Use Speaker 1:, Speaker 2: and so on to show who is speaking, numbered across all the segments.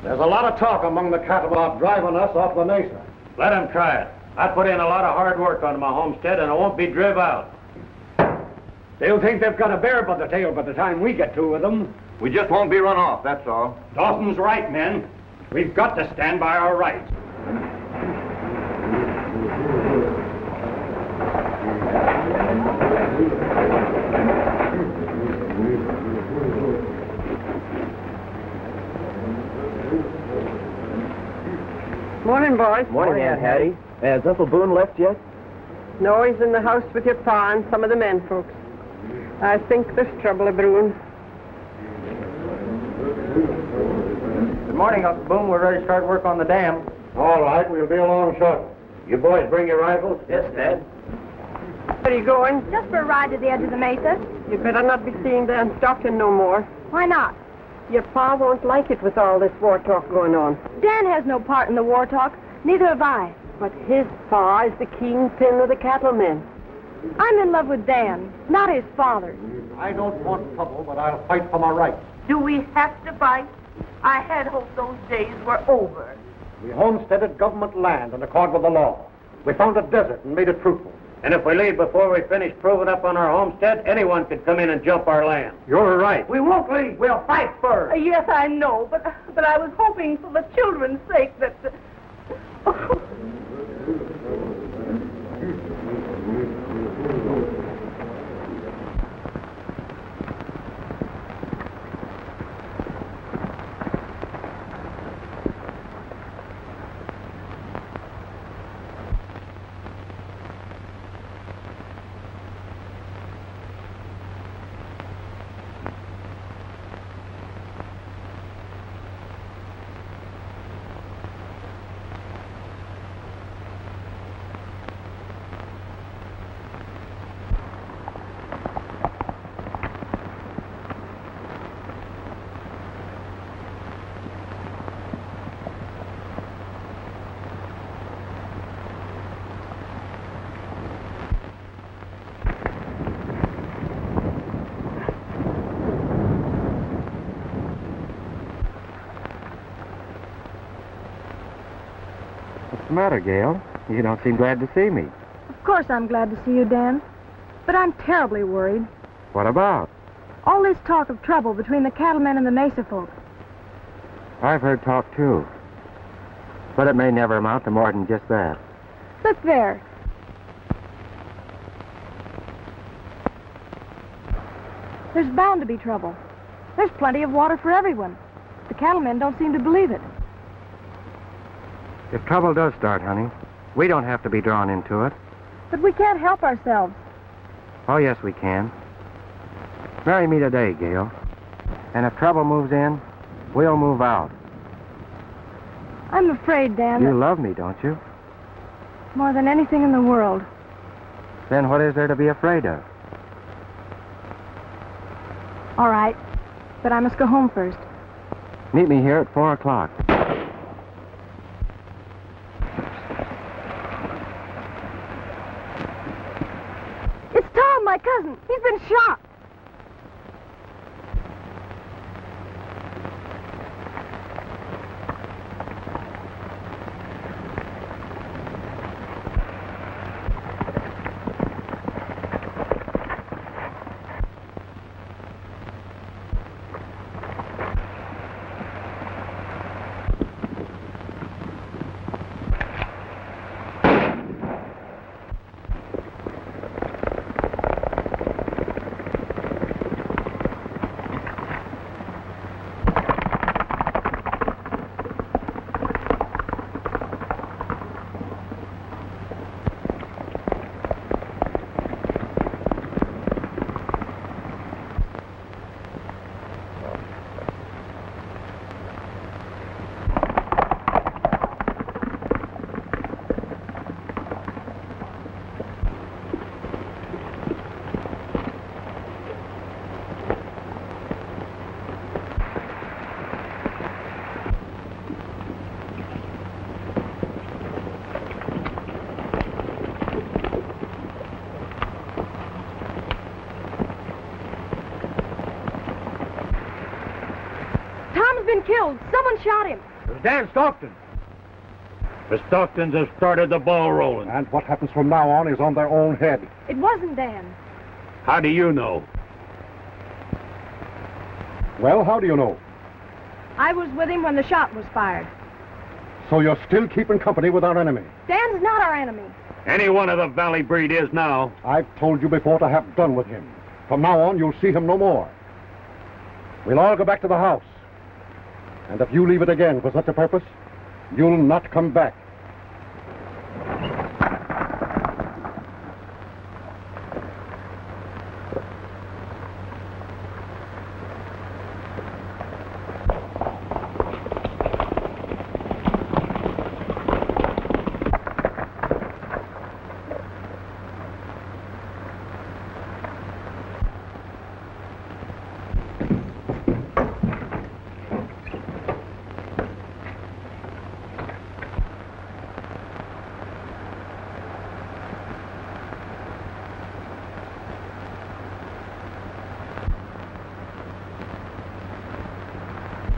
Speaker 1: There's a lot of talk among the cattle about driving us off the mesa.
Speaker 2: Let them try it. I put in a lot of hard work on my homestead, and I won't be driv out.
Speaker 1: They'll think they've got a bear by the tail by the time we get through with them.
Speaker 3: We just won't be run off, that's all.
Speaker 1: Dawson's right, men. We've got to stand by our rights.
Speaker 4: Morning, boys.
Speaker 5: Morning, Aunt Hattie. Has Uncle Boone left yet?
Speaker 4: No, he's in the house with your pa and some of the men folks. I think there's trouble a-brewing.
Speaker 5: Good morning, Uncle Boone. We're ready to start work on the dam.
Speaker 1: All right, we'll be along shortly. You boys bring your rifles?
Speaker 5: Yes, Dad.
Speaker 4: Where are you going?
Speaker 6: Just for a ride to the edge of the mesa.
Speaker 4: You better not be seeing Dan Stockton no more.
Speaker 6: Why not?
Speaker 4: Your pa won't like it with all this war talk going on.
Speaker 6: Dan has no part in the war talk. Neither have I.
Speaker 4: But his pa is the kingpin of the cattlemen.
Speaker 6: I'm in love with Dan, not his father.
Speaker 1: I don't want trouble, but I'll fight for my rights.
Speaker 7: Do we have to fight? I had hoped those days were over.
Speaker 1: We homesteaded government land in accord with the law. We found a desert and made it fruitful.
Speaker 2: And if we leave before we finish proving up on our homestead, anyone could come in and jump our land.
Speaker 1: You're right.
Speaker 7: We won't leave. We'll fight first. Yes, I know, but I was hoping for the children's sake that...
Speaker 5: What's the matter, Gail? You don't seem glad to see me.
Speaker 6: Of course I'm glad to see you, Dan. But I'm terribly worried.
Speaker 5: What about?
Speaker 6: All this talk of trouble between the cattlemen and the mesa folk.
Speaker 5: I've heard talk, too. But it may never amount to more than just that.
Speaker 6: Look there. There's bound to be trouble. There's plenty of water for everyone. The cattlemen don't seem to believe it.
Speaker 5: If trouble does start, honey, we don't have to be drawn into it.
Speaker 6: But we can't help ourselves.
Speaker 5: Oh, yes, we can. Marry me today, Gail. And if trouble moves in, we'll move out.
Speaker 6: I'm afraid, Dan.
Speaker 5: You love me, don't you?
Speaker 6: More than anything in the world.
Speaker 5: Then what is there to be afraid of?
Speaker 6: All right. But I must go home first.
Speaker 5: Meet me here at 4 o'clock.
Speaker 6: It's Tom, my cousin. He's been shot. been killed. Someone shot him.
Speaker 2: It was Dan Stockton. The Stocktons have started the ball rolling.
Speaker 1: And what happens from now on is on their own head.
Speaker 6: It wasn't Dan.
Speaker 2: How do you know?
Speaker 1: Well, how do you know?
Speaker 6: I was with him when the shot was fired.
Speaker 1: So you're still keeping company with our enemy?
Speaker 6: Dan's not our enemy.
Speaker 2: Any one of the Valley breed is now.
Speaker 1: I've told you before to have done with him. From now on, you'll see him no more. We'll all go back to the house. And if you leave it again for such a purpose, you'll not come back.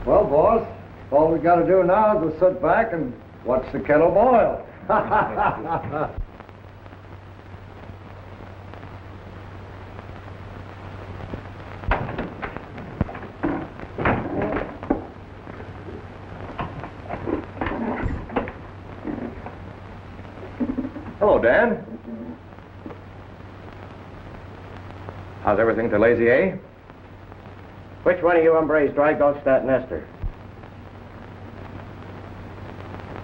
Speaker 3: Well, boss, all we got to do now is to sit back and watch the kettle boil. Hello, Dan. How's everything to Lazy A?
Speaker 5: Which one of you hombres dry gulched that nester?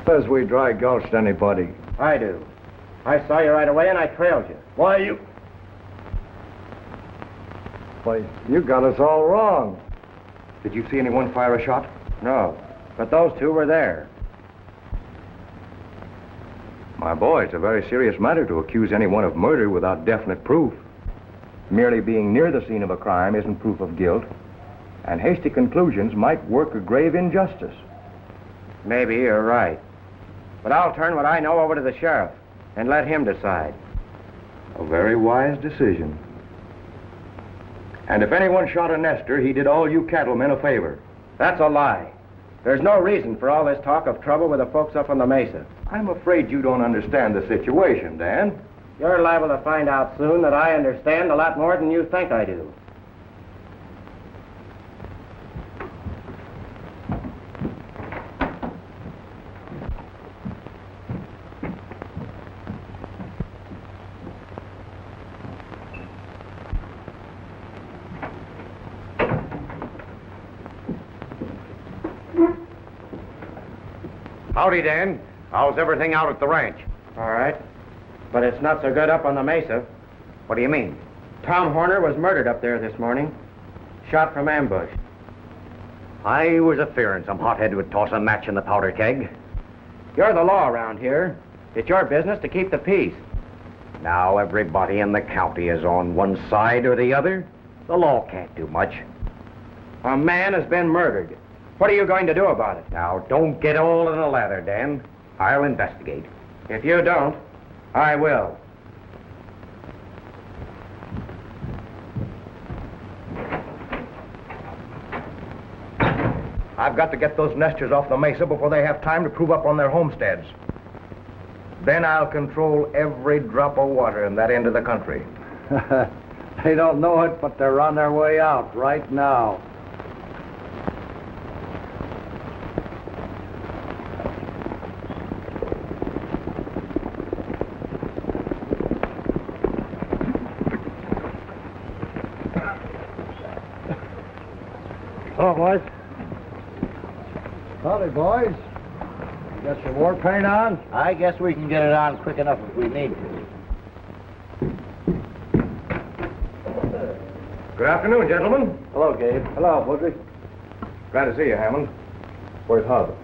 Speaker 3: Says we dry gulched anybody.
Speaker 5: I do. I saw you right away and I trailed you.
Speaker 3: Why, you got us all wrong. Did you see anyone fire a shot?
Speaker 5: No, but those two were there.
Speaker 3: My boy, it's a very serious matter to accuse anyone of murder without definite proof. Merely being near the scene of a crime isn't proof of guilt, and hasty conclusions might work a grave injustice.
Speaker 5: Maybe you're right. But I'll turn what I know over to the sheriff and let him decide.
Speaker 3: A very wise decision. And if anyone shot a nester, he did all you cattlemen a favor.
Speaker 5: That's a lie. There's no reason for all this talk of trouble with the folks up on the mesa.
Speaker 3: I'm afraid you don't understand the situation, Dan.
Speaker 5: You're liable to find out soon that I understand a lot more than you think I do.
Speaker 2: Howdy, Dan. How's everything out at the ranch?
Speaker 5: All right. But it's not so good up on the mesa.
Speaker 2: What do you mean?
Speaker 5: Tom Horner was murdered up there this morning. Shot from ambush.
Speaker 2: I was a-fearing some hothead would toss a match in the powder keg.
Speaker 5: You're the law around here. It's your business to keep the peace.
Speaker 2: Now everybody in the county is on one side or the other. The law can't do much.
Speaker 5: A man has been murdered. What are you going to do about it?
Speaker 2: Now, don't get all in the lather, Dan. I'll investigate.
Speaker 5: If you don't, I will.
Speaker 3: I've got to get those nesters off the mesa before they have time to prove up on their homesteads. Then I'll control every drop of water in that end of the country.
Speaker 8: They don't know it, but they're on their way out right now.
Speaker 1: Hello, boys.
Speaker 8: Howdy, boys. You got your war paint on? I guess we can get it on quick enough if we need to.
Speaker 3: Good afternoon, gentlemen.
Speaker 8: Hello, Gabe.
Speaker 3: Hello, Bowdre. Glad to see you, Hammond. Where's Hub?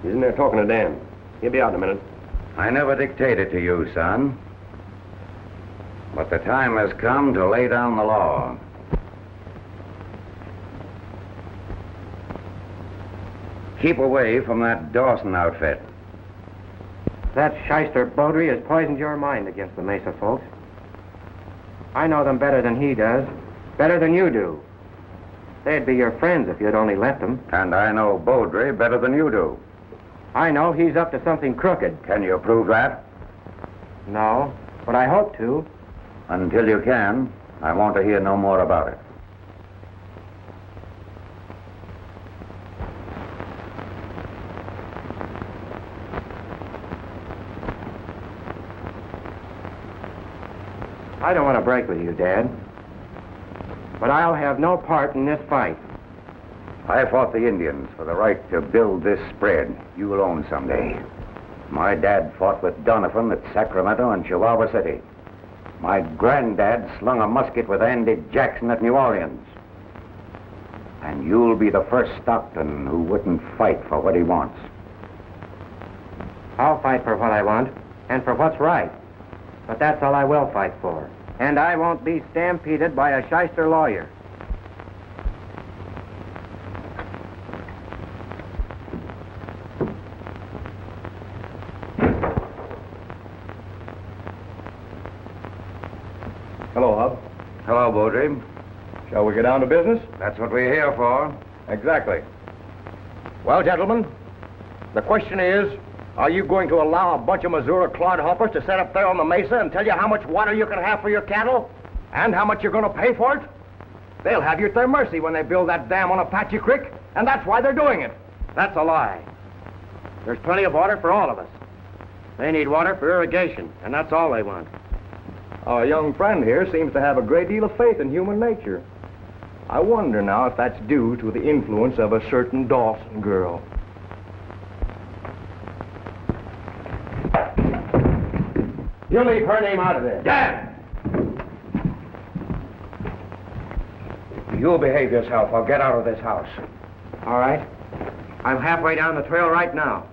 Speaker 3: He's in there talking to Dan. He'll be out in a minute.
Speaker 2: I never dictated to you, son. But the time has come to lay down the law. Keep away from that Dawson outfit.
Speaker 5: That shyster Bowdre has poisoned your mind against the Mesa folks. I know them better than he does, better than you do. They'd be your friends if you'd only let them.
Speaker 2: And I know Bowdre better than you do.
Speaker 5: I know he's up to something crooked.
Speaker 2: Can you prove that?
Speaker 5: No, but I hope to.
Speaker 2: Until you can, I want to hear no more about it.
Speaker 5: I don't want to break with you, Dad. But I'll have no part in this fight.
Speaker 2: I fought the Indians for the right to build this spread you'll own someday. My dad fought with Donovan at Sacramento and Chihuahua City. My granddad slung a musket with Andy Jackson at New Orleans. And you'll be the first Stockton who wouldn't fight for what he wants.
Speaker 5: I'll fight for what I want and for what's right. But that's all I will fight for. And I won't be stampeded by a shyster lawyer.
Speaker 3: Hello, Hub.
Speaker 2: Hello, Bowdre.
Speaker 3: Shall we get down to business?
Speaker 2: That's what we're here for.
Speaker 3: Exactly. Well, gentlemen, the question is, are you going to allow a bunch of Missouri clodhoppers to set up there on the mesa and tell you how much water you can have for your cattle? And how much you're going to pay for it? They'll have you at their mercy when they build that dam on Apache Creek, and that's why they're doing it.
Speaker 5: That's a lie. There's plenty of water for all of us. They need water for irrigation, and that's all they want.
Speaker 3: Our young friend here seems to have a great deal of faith in human nature. I wonder now if that's due to the influence of a certain Dawson girl.
Speaker 5: You leave her name out of this.
Speaker 2: Dad! You'll behave yourself or get out of this house.
Speaker 5: All right. I'm halfway down the trail right now.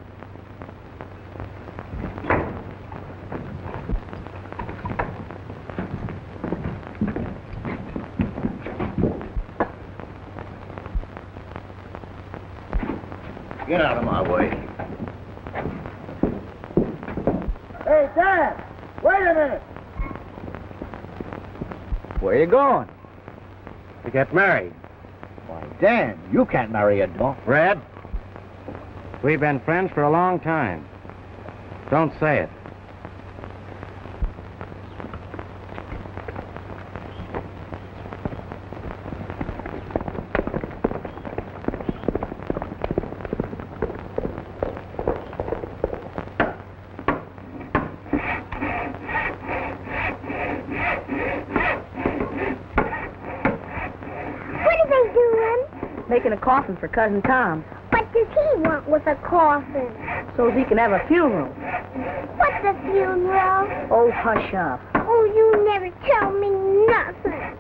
Speaker 8: Get out of my way.
Speaker 7: Hey, Dad! Wait a minute!
Speaker 8: Where you going?
Speaker 5: To get married.
Speaker 8: Why, Dan, you can't marry a dog.
Speaker 5: Red, we've been friends for a long time. Don't say it.
Speaker 7: Making a coffin for Cousin Tom.
Speaker 9: What does he want with a coffin?
Speaker 7: So he can have a funeral.
Speaker 9: What's a funeral?
Speaker 7: Oh, hush up.
Speaker 9: Oh, you never tell me nothing.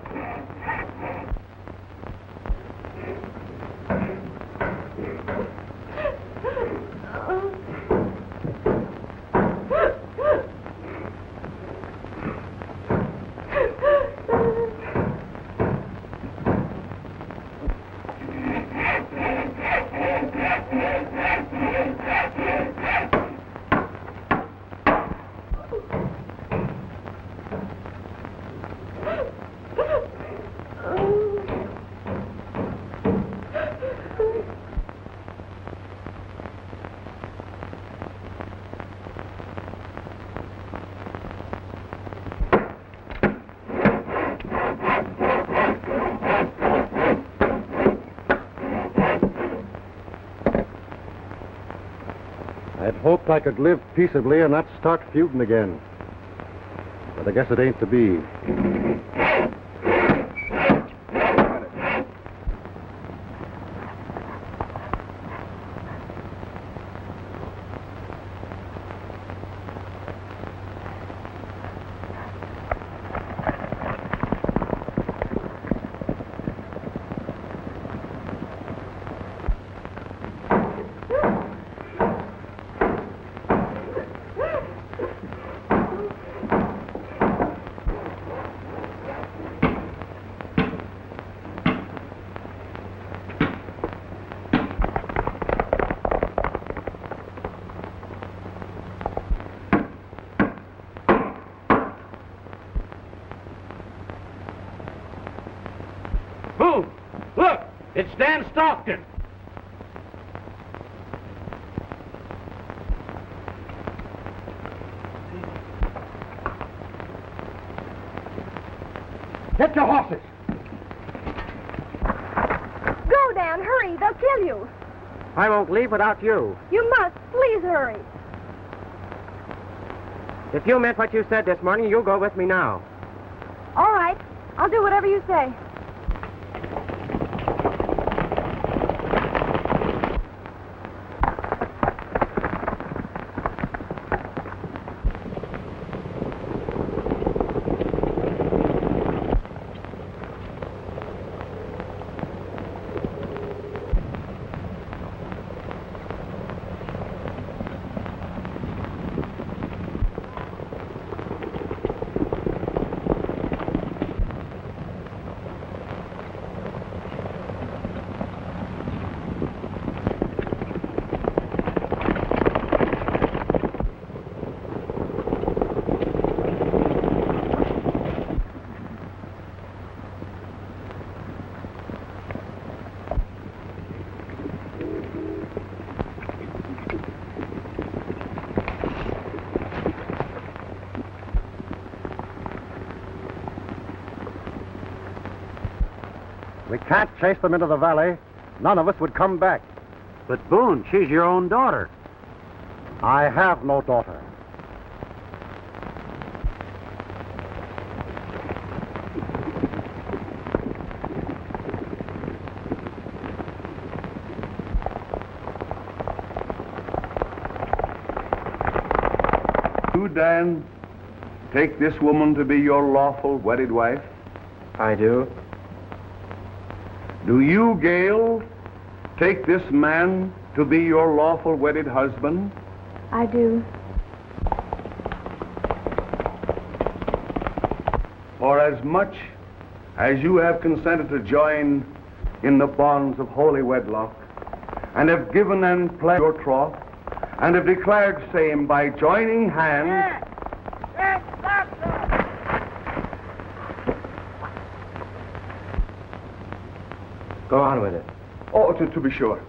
Speaker 1: I'd hoped I could live peaceably and not start feuding again. But I guess it ain't to be.
Speaker 10: It's Dan Stockton.
Speaker 1: Get your horses.
Speaker 6: Go, Dan, hurry. They'll kill you.
Speaker 5: I won't leave without you.
Speaker 6: You must. Please hurry.
Speaker 5: If you meant what you said this morning, you'll go with me now.
Speaker 6: All right. I'll do whatever you say.
Speaker 1: We can't chase them into the valley. None of us would come back.
Speaker 5: But, Boone, she's your own daughter.
Speaker 1: I have no daughter.
Speaker 11: You, Dan, take this woman to be your lawful wedded wife?
Speaker 5: I do.
Speaker 11: Do you, Gail, take this man to be your lawful wedded husband?
Speaker 6: I do.
Speaker 11: For as much as you have consented to join in the bonds of holy wedlock, and have given and pledged your troth, and have declared same by joining hands,
Speaker 5: Go on with it.
Speaker 11: oh, to be sure,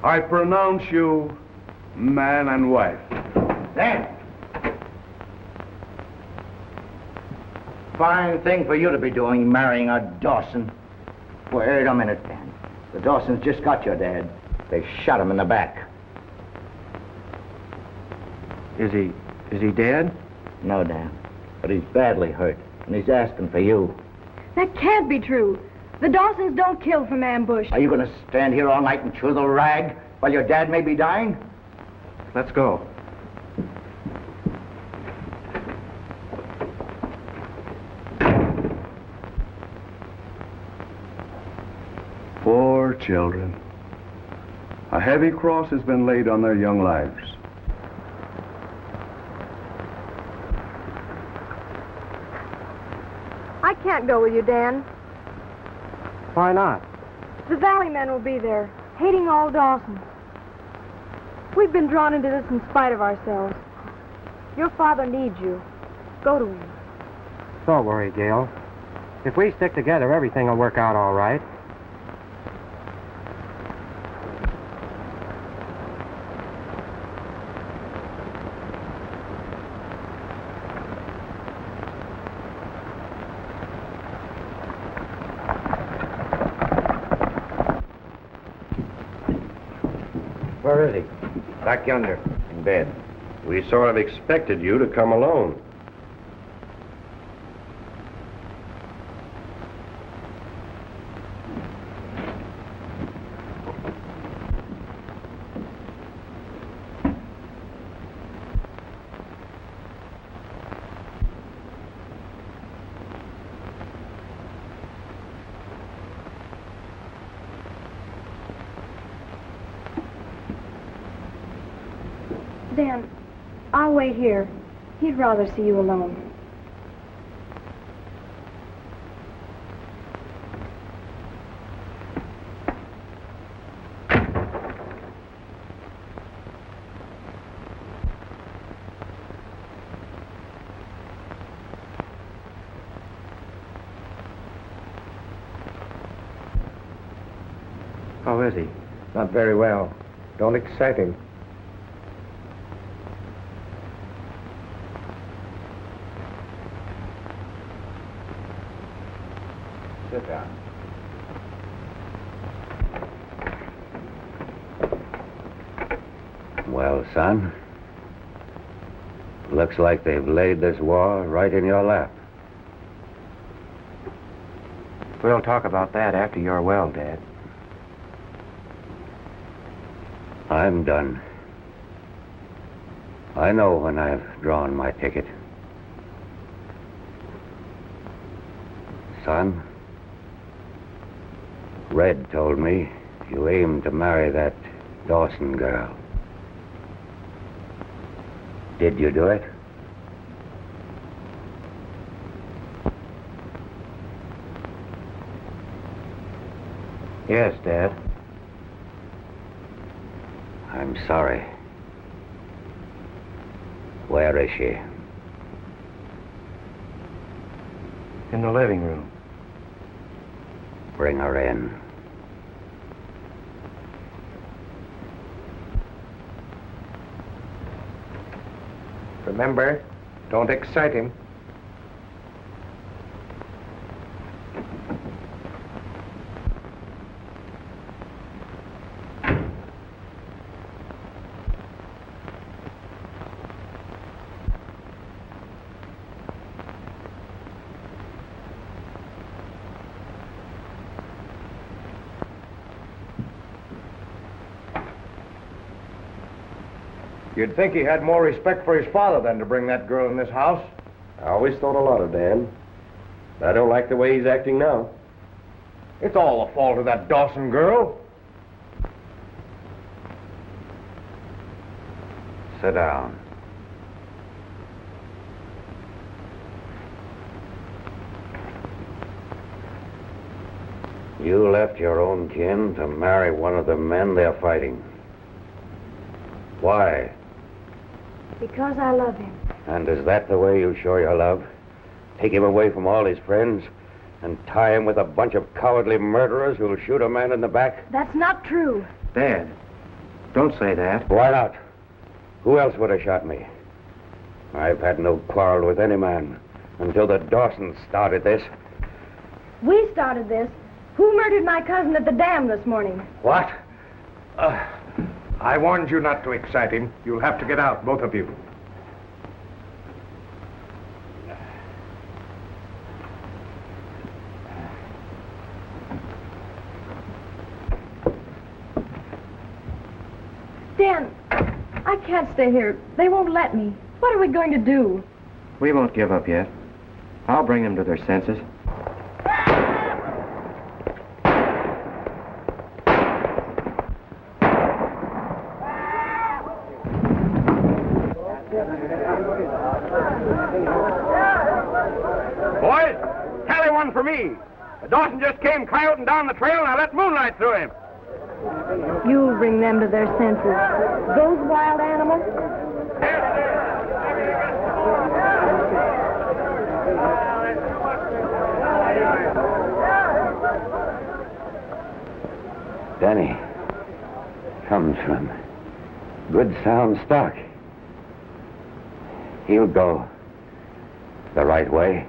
Speaker 11: I pronounce you man and wife.
Speaker 8: Dan! Fine thing for you to be doing, marrying a Dawson. Wait a minute, Dan. The Dawsons just got your dad. They shot him in the back.
Speaker 5: Is he dead?
Speaker 8: No, Dan. But he's badly hurt, and he's asking for you.
Speaker 6: That can't be true. The Dawsons don't kill from ambush.
Speaker 8: Are you going to stand here all night and chew the rag while your dad may be dying?
Speaker 5: Let's go.
Speaker 11: Poor children. A heavy cross has been laid on their young lives.
Speaker 6: I can't go with you, Dan.
Speaker 5: Why not?
Speaker 6: The valley men will be there, hating all Dawsons. We've been drawn into this in spite of ourselves. Your father needs you. Go to him.
Speaker 5: Don't worry, Gail. If we stick together, everything will work out all right.
Speaker 3: Where is he? Back yonder, in bed. We sort of expected you to come alone.
Speaker 6: Dan, I'll wait here. He'd rather see you alone.
Speaker 5: is he?
Speaker 3: Not very well. Don't excite him. Sit down.
Speaker 2: Well, son, looks like they've laid this war right in your lap.
Speaker 5: We'll talk about that after you're well, Dad.
Speaker 2: I'm done. I know when I've drawn my ticket. Son, Red told me you aim to marry that Dawson girl. Did you do it?
Speaker 5: Yes, Dad.
Speaker 2: I'm sorry. Where is she?
Speaker 5: In the living room.
Speaker 2: Bring her in.
Speaker 3: Remember, don't excite him.
Speaker 10: You'd think he had more respect for his father than to bring that girl in this house.
Speaker 12: I always thought a lot of Dan. But I don't like the way he's acting now.
Speaker 10: It's all the fault of that Dawson girl.
Speaker 2: Sit down. You left your own kin to marry one of the men they're fighting. Why?
Speaker 6: Because I love him.
Speaker 2: And is that the way you show your love? Take him away from all his friends and tie him with a bunch of cowardly murderers who'll shoot a man in the back?
Speaker 6: That's not true.
Speaker 5: Dad, don't say that.
Speaker 2: Why not? Who else would have shot me? I've had no quarrel with any man until the Dawsons started this.
Speaker 6: We started this. Who murdered my cousin at the dam this morning?
Speaker 10: What? I warned you not to excite him. You'll have to get out, both of you.
Speaker 6: Dan, I can't stay here. They won't let me. What are we going to do?
Speaker 5: We won't give up yet. I'll bring them to their senses.
Speaker 10: Boys, tally one for me. Dawson just came coyoting down the trail and I let moonlight through him.
Speaker 6: You'll bring them to their senses. Those wild animals?
Speaker 2: Danny comes from good sound stock. He'll go the right way.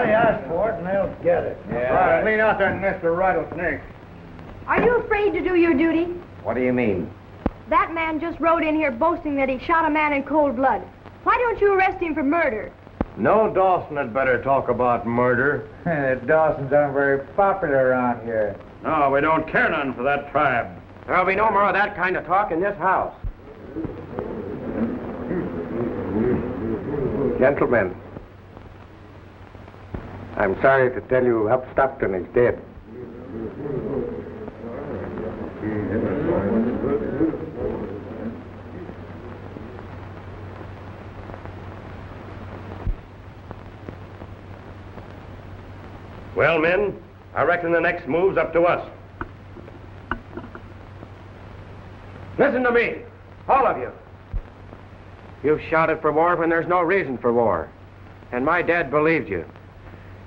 Speaker 10: They asked for it and they'll get it. Yeah. All right, lean out there and nest the rattlesnake.
Speaker 6: Are you afraid to do your duty?
Speaker 3: What do you mean?
Speaker 6: That man just rode in here boasting that he shot a man in cold blood. Why don't you arrest him for murder?
Speaker 10: No Dawson had better talk about murder.
Speaker 8: The Dawsons aren't very popular around here.
Speaker 10: No, we don't care none for that tribe.
Speaker 5: There'll be no more of that kind of talk in this house.
Speaker 3: Gentlemen, I'm sorry to tell you Bob Stockton is dead.
Speaker 12: Well, men, I reckon the next move's up to us.
Speaker 5: Listen to me, all of you. You've shouted for war when there's no reason for war. And my dad believed you.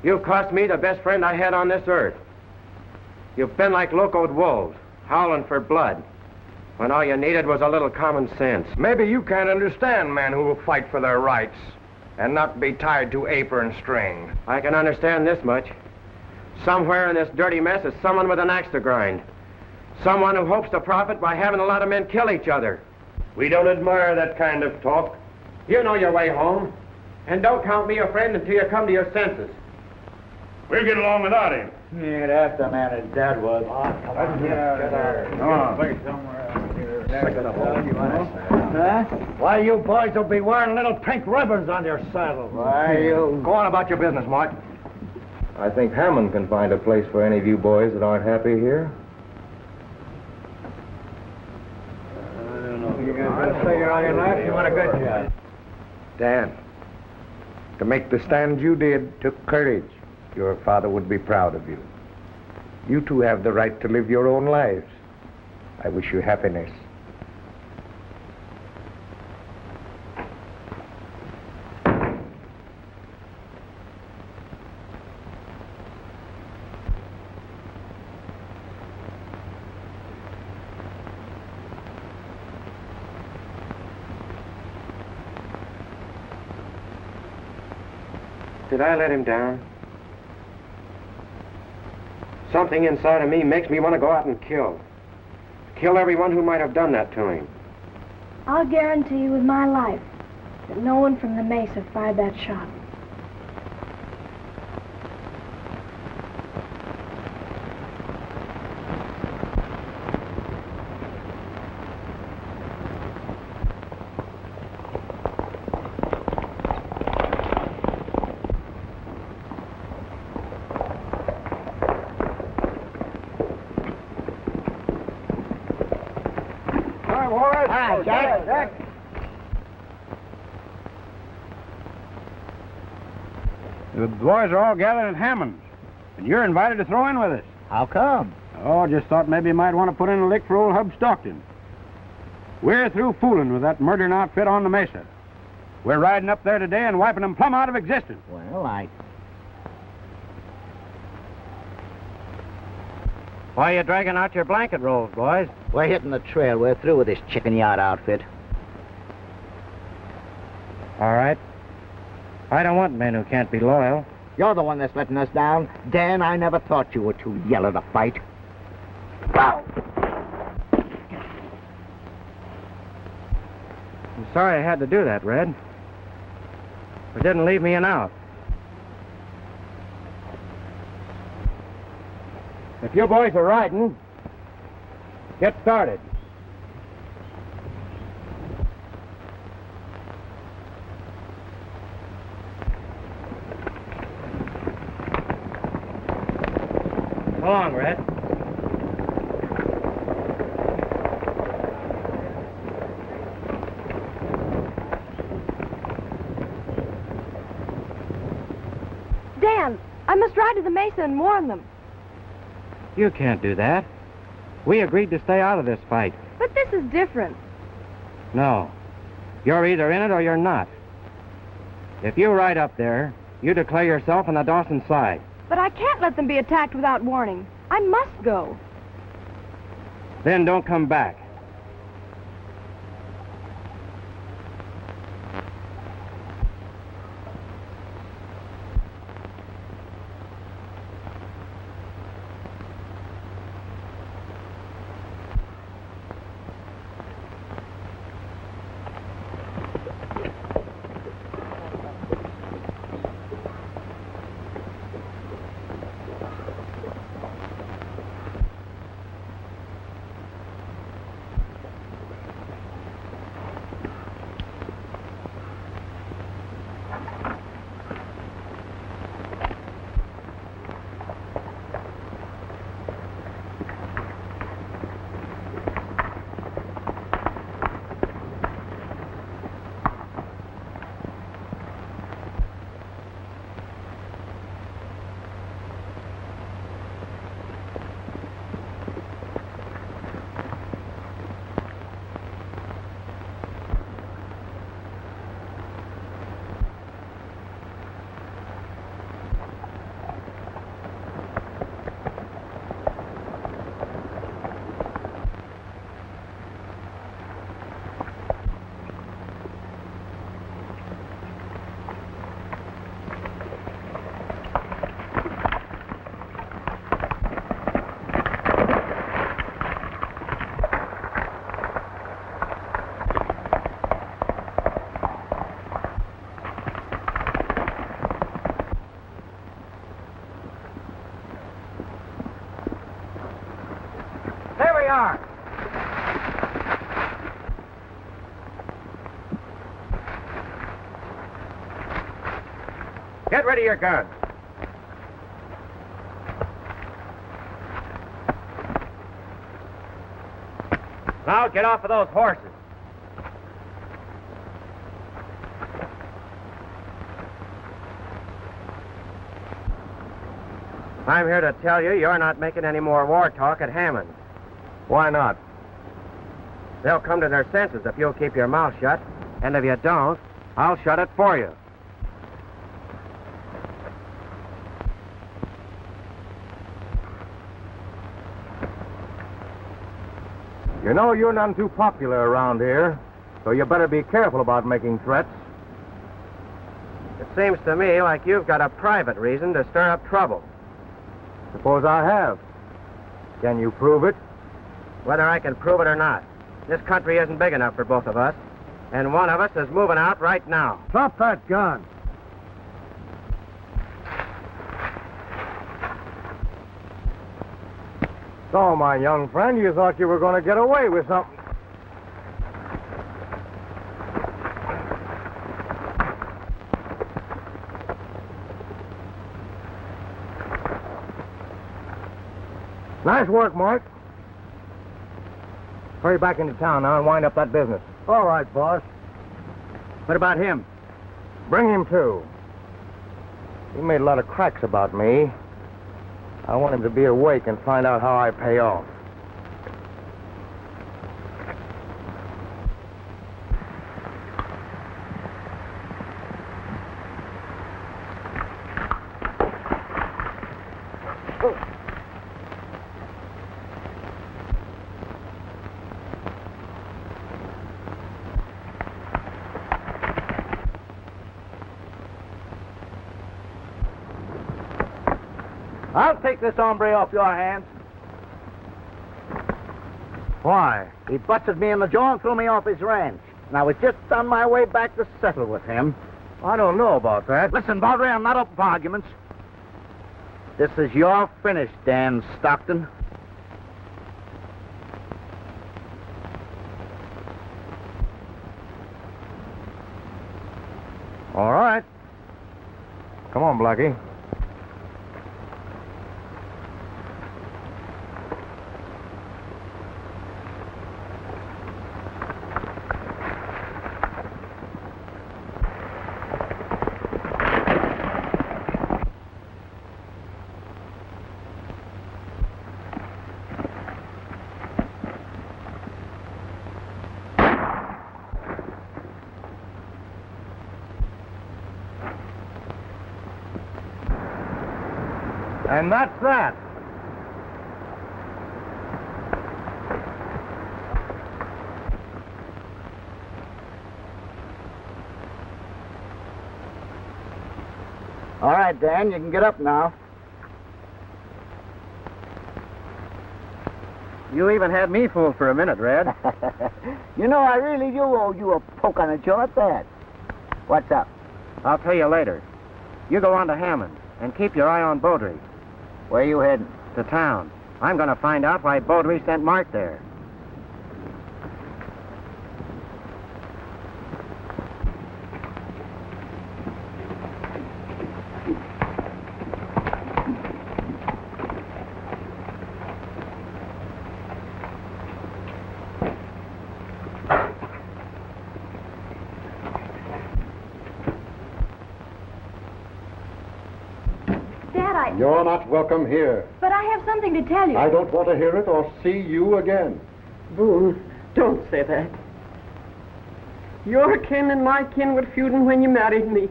Speaker 5: You cost me the best friend I had on this earth. You've been like locoed wolves, howling for blood, when all you needed was a little common sense.
Speaker 3: Maybe you can't understand men who will fight for their rights and not be tied to apron string.
Speaker 5: I can understand this much. Somewhere in this dirty mess is someone with an axe to grind. Someone who hopes to profit by having a lot of men kill each other.
Speaker 12: We don't admire that kind of talk.
Speaker 5: You know your way home. And don't count me a friend until you come to your senses.
Speaker 12: We'll get along without him.
Speaker 8: Yeah, that's the man his dad was. Come on, get out of here.
Speaker 11: Come on.
Speaker 8: Why, you boys will be wearing little pink ribbons on your saddles.
Speaker 3: Why, you... Go on about your business, Mart. I think Hammond can find a place for any of you boys that aren't happy here. Dan, to make the stand you did took courage. Your father would be proud of you. You two have the right to live your own lives. I wish you happiness.
Speaker 5: Did I let him down? Something inside of me makes me want to go out and kill. Kill everyone who might have done that to him.
Speaker 6: I'll guarantee you with my life that no one from the mesa fired that shot.
Speaker 10: The boys are all gathered at Hammond's, and you're invited to throw in with us.
Speaker 8: How come?
Speaker 10: Oh, just thought maybe you might want to put in a lick for old Hub Stockton. We're through fooling with that murdering outfit on the mesa. We're riding up there today and wiping them plumb out of existence.
Speaker 8: Well,
Speaker 5: Why are you dragging out your blanket rolls, boys?
Speaker 8: we're hitting the trail. We're through with this chicken yard outfit.
Speaker 5: All right. I don't want men who can't be loyal.
Speaker 8: You're the one that's letting us down. Dan, I never thought you were too yellow to fight.
Speaker 5: I'm sorry I had to do that, Red. But didn't leave me an out. If you boys are riding, get started. Come along, Red.
Speaker 6: Dan, I must ride to the mesa and warn them.
Speaker 5: You can't do that. We agreed to stay out of this fight.
Speaker 6: But this is different.
Speaker 5: No. You're either in it or you're not. If you ride up there, you declare yourself on the Dawson side.
Speaker 6: But I can't let them be attacked without warning. I must go.
Speaker 5: Then don't come back. are. Get rid of your guns. Now get off of those horses. I'm here to tell you you're not making any more war talk at Hammond.
Speaker 3: Why not?
Speaker 5: They'll come to their senses if you'll keep your mouth shut, and if you don't, I'll shut it for you.
Speaker 3: You know you're none too popular around here, so you better be careful about making threats.
Speaker 5: It seems to me like you've got a private reason to stir up trouble.
Speaker 3: Suppose I have. Can you prove it?
Speaker 5: Whether I can prove it or not, this country isn't big enough for both of us, and one of us is moving out right now.
Speaker 10: Drop that gun.
Speaker 3: So, my young friend, you thought you were going to get away with something. Nice work, Mark. Hurry back into town now and wind up that business.
Speaker 10: All right, boss. What about him?
Speaker 3: Bring him too. He made a lot of cracks about me. I want him to be awake and find out how I pay off.
Speaker 8: I'll take this hombre off your hands.
Speaker 3: Why?
Speaker 8: He busted me in the jaw and threw me off his ranch. And I was just on my way back to settle with him.
Speaker 3: I don't know about that.
Speaker 8: Listen, Bowdre, I'm not open for arguments. This is your finish, Dan Stockton.
Speaker 3: All right. Come on, Blackie. And that's that.
Speaker 8: All right, Dan, you can get up now.
Speaker 5: You even had me fooled for a minute, Red.
Speaker 8: You know, I really do owe you a poke on the jaw at that. What's up?
Speaker 5: I'll tell you later. You go on to Hammond and keep your eye on Bowdre.
Speaker 8: Where are you heading?
Speaker 5: To town. I'm going to find out why Bowdre sent Mark there.
Speaker 1: You're not welcome here.
Speaker 6: But I have something to tell you.
Speaker 1: I don't want to hear it or see you again.
Speaker 4: Boone, don't say that. Your kin and my kin were feuding when you married me,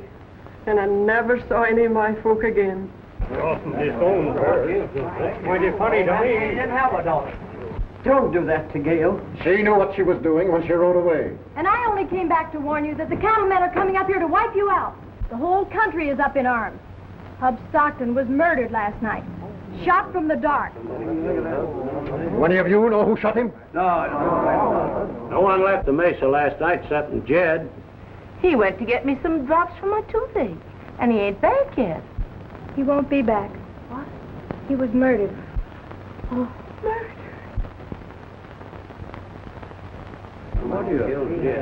Speaker 4: and I never saw any of my folk again.
Speaker 10: Mighty funny to me.
Speaker 7: Didn't have a daughter. Don't do that to Gail.
Speaker 1: She knew what she was doing when she rode away.
Speaker 6: And I only came back to warn you that the cattlemen are coming up here to wipe you out. The whole country is up in arms. Bob Stockton was murdered last night. Shot from the dark.
Speaker 1: Do any of you know who shot him?
Speaker 10: No one left the mesa last night except Jed.
Speaker 7: He went to get me some drops for my toothache, and he ain't back yet.
Speaker 6: He won't be back.
Speaker 7: What?
Speaker 6: He was murdered.
Speaker 7: Oh, murder.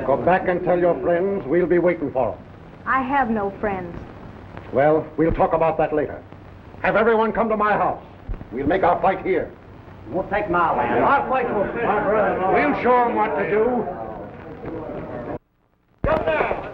Speaker 1: Go back and tell your friends we'll be waiting for them.
Speaker 6: I have no friends.
Speaker 1: Well, we'll talk about that later. Have everyone come to my house. We'll make our fight here.
Speaker 8: We'll take my land.
Speaker 1: Our fight will We'll show them what to do.
Speaker 5: Come down.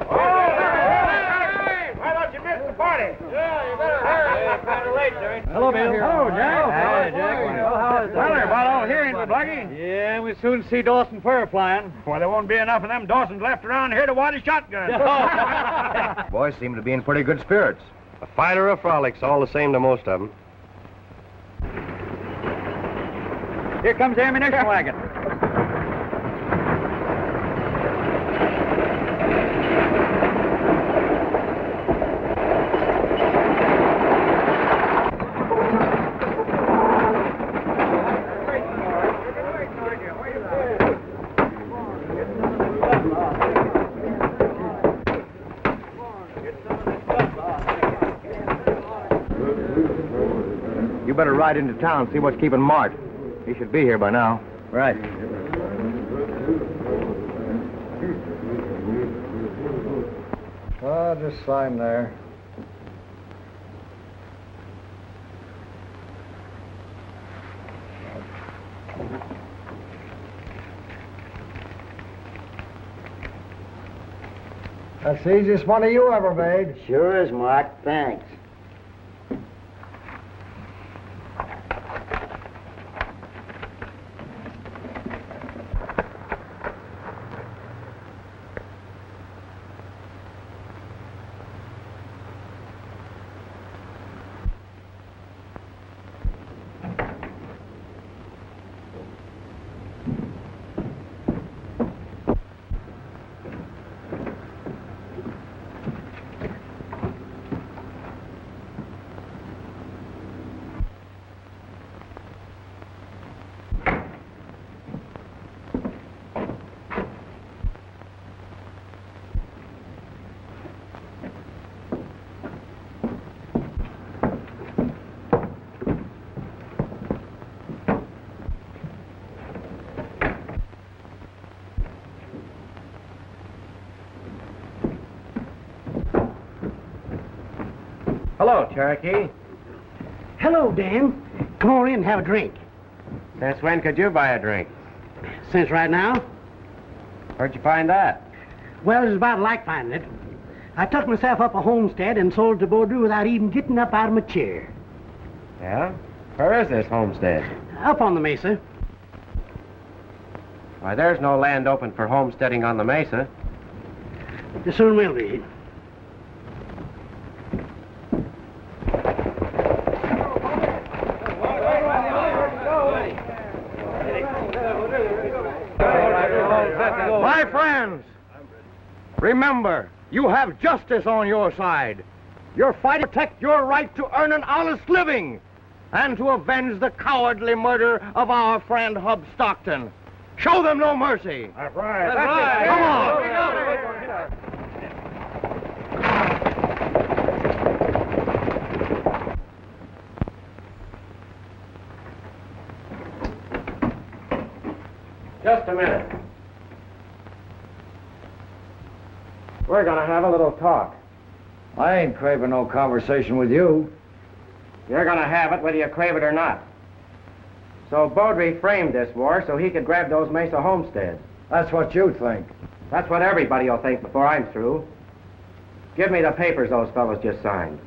Speaker 5: Why don't you miss the party? Yeah, you better hurry. It's kind of late, Jerry.
Speaker 10: Hello, Bill. Hello, Jack.
Speaker 5: Hi, Jack.
Speaker 10: How is it? Well, they're about all here, ain't we, Blackie?
Speaker 13: Yeah, we soon see Dawson fur flying.
Speaker 10: Well, there won't be enough of them Dawsons left around here to wad a shotgun.
Speaker 3: Boys seem to be in pretty good spirits.
Speaker 12: A fight or a frolic's all the same to most of them.
Speaker 10: Here comes the ammunition wagon.
Speaker 3: You better ride into town, see what's keeping Mart. He should be here by now.
Speaker 8: Right.
Speaker 13: Just sign there. That's the easiest money you ever made.
Speaker 8: Sure is, Mark. Thanks.
Speaker 5: Hello, Cherokee.
Speaker 14: Hello, Dan. Come on in and have a drink.
Speaker 5: Since when could you buy a drink?
Speaker 14: Since right now?
Speaker 5: Where'd you find that?
Speaker 14: Well, it's about like finding it. I took myself up a homestead and sold to Bowdre without even getting up out of my chair.
Speaker 5: Yeah? Where is this homestead?
Speaker 14: Up on the mesa.
Speaker 5: Why, there's no land open for homesteading on the mesa.
Speaker 14: There soon will be.
Speaker 3: My friends, remember, you have justice on your side. You're fighting to protect your right to earn an honest living and to avenge the cowardly murder of our friend Hub Stockton. Show them no mercy.
Speaker 10: That's right.
Speaker 3: That's right. Come on.
Speaker 5: Just a minute. We're gonna have a little talk.
Speaker 13: I ain't craving no conversation with you.
Speaker 5: You're gonna have it whether you crave it or not. So Bowdre framed this war so he could grab those mesa homesteads.
Speaker 13: That's what you think.
Speaker 5: That's what everybody will think before I'm through. Give me the papers those fellows just signed.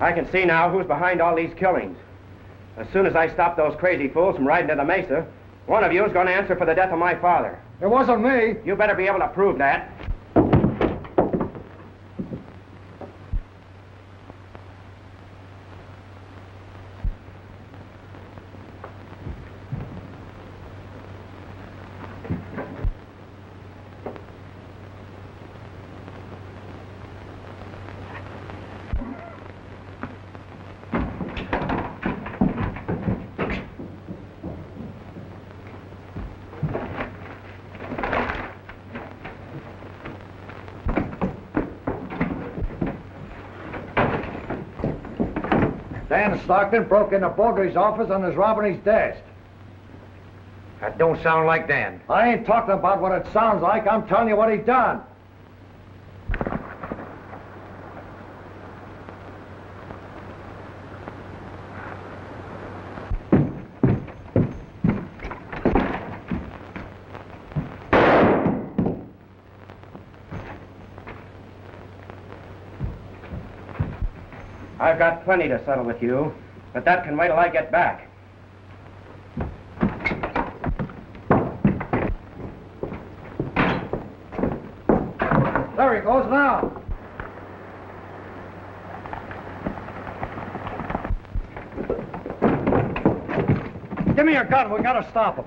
Speaker 5: I can see now who's behind all these killings. As soon as I stop those crazy fools from riding to the mesa, one of you is going to answer for the death of my father.
Speaker 13: It wasn't me.
Speaker 5: You better be able to prove that.
Speaker 13: Dan Stockton broke into Bowdre's office and is robbing his desk.
Speaker 8: That don't sound like Dan.
Speaker 13: I ain't talking about what it sounds like. I'm telling you what he done.
Speaker 5: I've got plenty to settle with you, but that can wait till I get back.
Speaker 13: There he goes now. Give me your gun. We gotta stop him.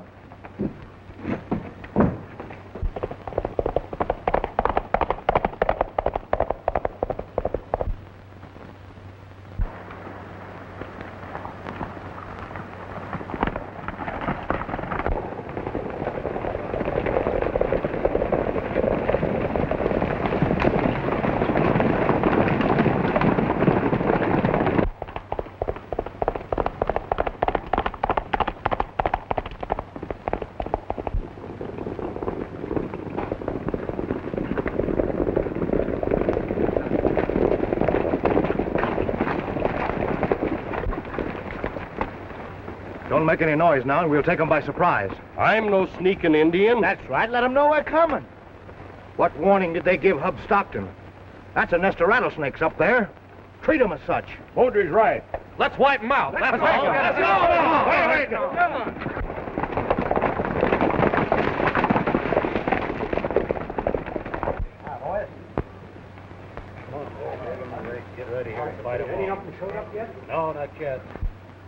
Speaker 3: Don't make any noise now, and we'll take them by surprise.
Speaker 12: I'm no sneaking Indian.
Speaker 14: That's right. Let them know we're coming.
Speaker 3: What warning did they give Hub Stockton? That's a nest of rattlesnakes up there. Treat them as such.
Speaker 12: Bowdre's right. Let's wipe them out. Let's go.
Speaker 3: Let's go.
Speaker 12: Come on.
Speaker 10: Get ready here and fight them all. Any of them showed up yet? No, not yet.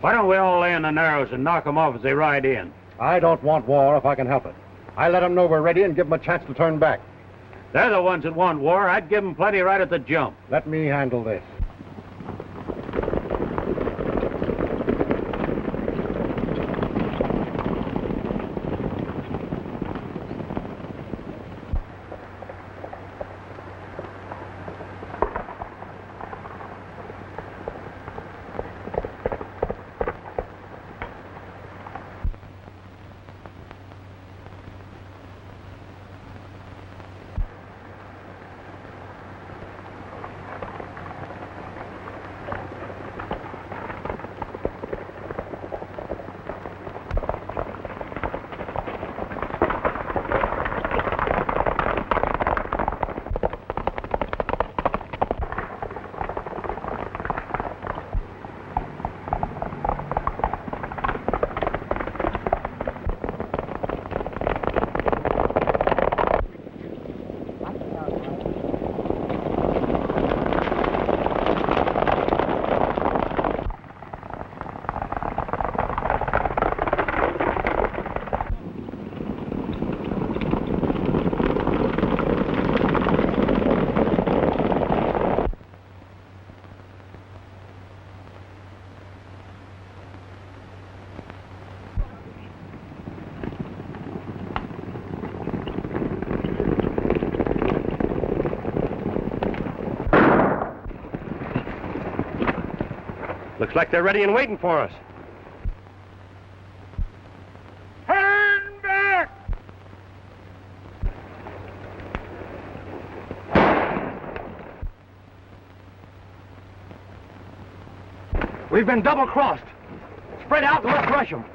Speaker 10: Why don't we all lay in the narrows and knock them off as they ride in?
Speaker 1: I don't want war if I can help it. I let them know we're ready and give them a chance to turn back.
Speaker 10: They're the ones that want war. I'd give them plenty right at the jump.
Speaker 1: Let me handle this.
Speaker 12: Looks like they're ready and waiting for us.
Speaker 13: Turn back!
Speaker 3: We've been double-crossed. Spread out and let's rush them.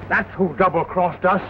Speaker 10: That's who double-crossed us.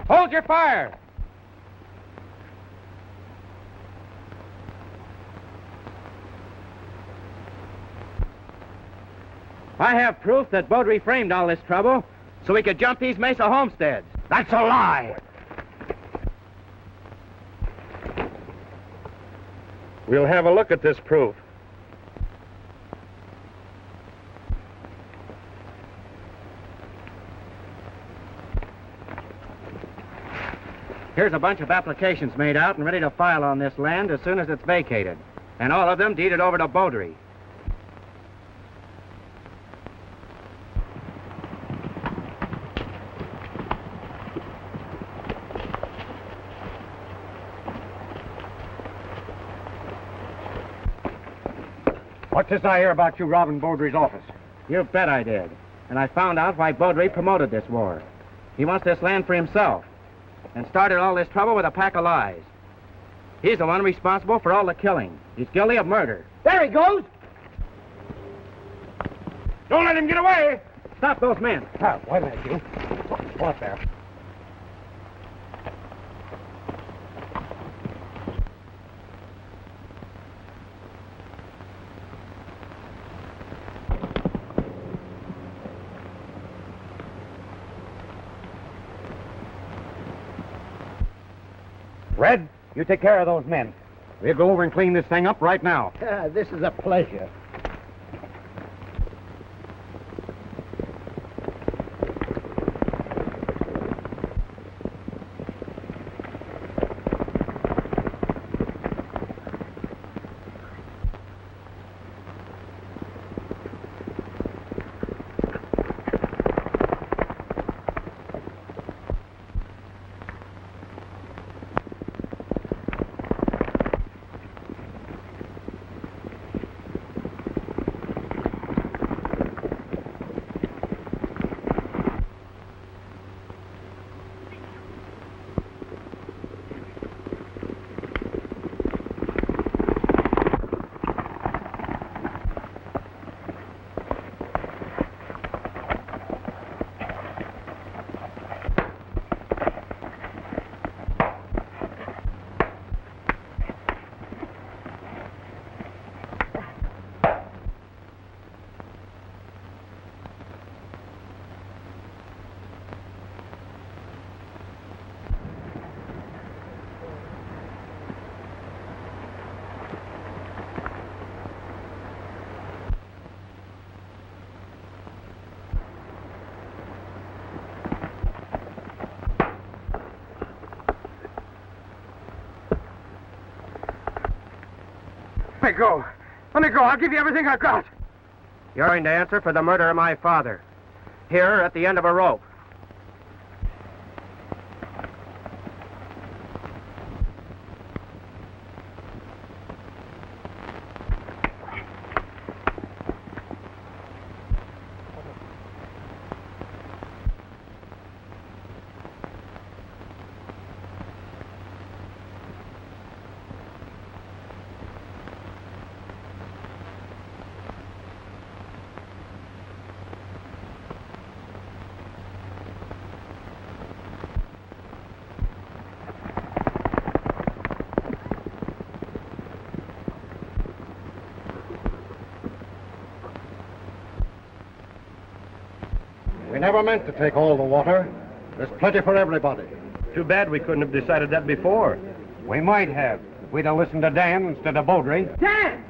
Speaker 5: Hold your fire! I have proof that Bowdre framed all this trouble so we could jump these Mesa homesteads.
Speaker 10: That's a lie.
Speaker 5: We'll have a look at this proof. Here's a bunch of applications made out and ready to file on this land as soon as it's vacated. And all of them deeded over to Bowdre.
Speaker 10: What's this I hear about you robbing Bowdre's office?
Speaker 5: You bet I did. And I found out why Bowdre promoted this war. He wants this land for himself. And started all this trouble with a pack of lies. He's the one responsible for all the killing. He's guilty of murder.
Speaker 14: There he goes!
Speaker 10: Don't let him get away!
Speaker 5: Stop those men.
Speaker 10: Wait a minute, you. What there? Red, you take care of those men. We'll go over and clean this thing up right now.
Speaker 14: This is a pleasure.
Speaker 5: Let me go. Let me go. I'll give you everything I got. You're going to answer for the murder of my father. Here at the end of a rope.
Speaker 1: We never meant to take all the water. There's plenty for everybody.
Speaker 10: Too bad we couldn't have decided that before. We might have, if we'd have listened to Dan instead of Bowdre.
Speaker 7: Dan!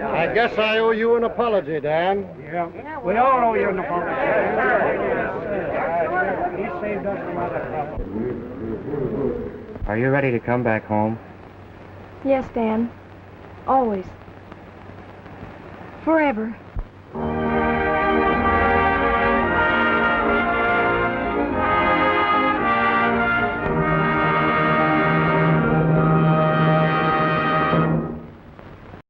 Speaker 1: I guess I owe you an apology, Dan.
Speaker 10: Yeah, we all owe you an apology. He saved us from other trouble.
Speaker 5: Are you ready to come back home?
Speaker 6: Yes, Dan. Always. Forever.